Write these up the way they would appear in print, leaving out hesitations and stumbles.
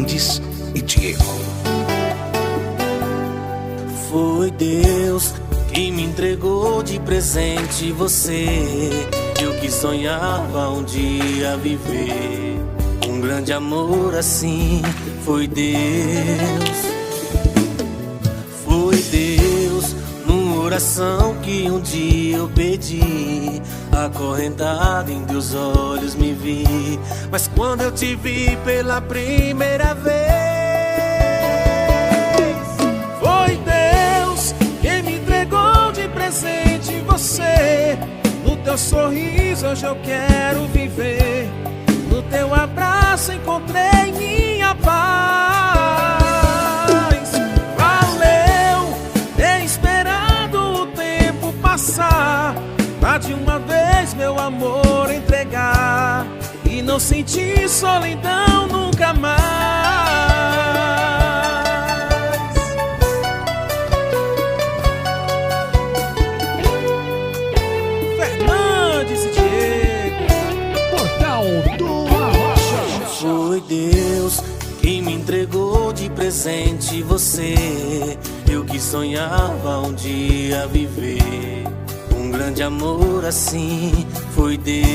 Fernandes e Diego. Foi Deus que me entregou de presente você. Eu que sonhava um dia viver um grande amor assim. Foi Deus. Foi Deus numa oração que um dia eu pedi. Acorrentado em teus olhos me vi. Mas quando eu te vi pela primeira vez, foi Deus quem me entregou de presente você. No teu sorriso hoje eu quero viver. No teu abraço encontrei minha paz. Valeu ter esperado o tempo passar, pra de uma vez meu amor entregar e não sentir solidão nunca mais. Fernandes e Diego, Portal do Arrocha. foi Deus que me entregou de presente você. Eu que sonhava um dia viver um grande amor assim. Foi Deus.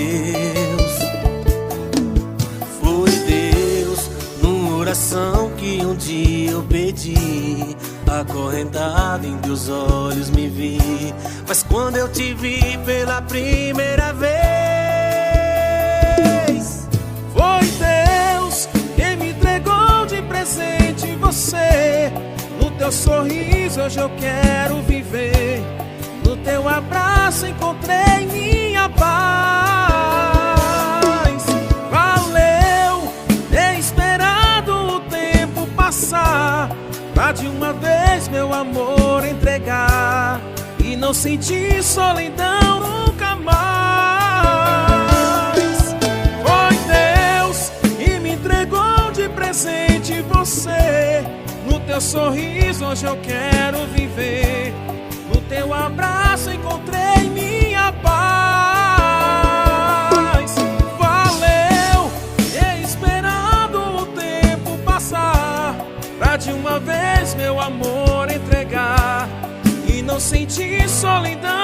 Foi Deus numa oração que um dia eu pedi. Acorrentado em teus olhos me vi. Mas quando eu te vi pela primeira vez, foi Deus quem me entregou de presente você. No teu sorriso hoje eu quero viver. No teu abraço encontrei minha paz. Valeu ter esperado o tempo passar, pra de uma vez meu amor entregar e não sentir solidão nunca mais. Foi Deus que me entregou de presente você. No teu sorriso hoje eu quero viver. No teu abraço encontrei minha paz. Valeu ter esperado o tempo passar, pra de uma vez meu amor entregar e não sentir solidão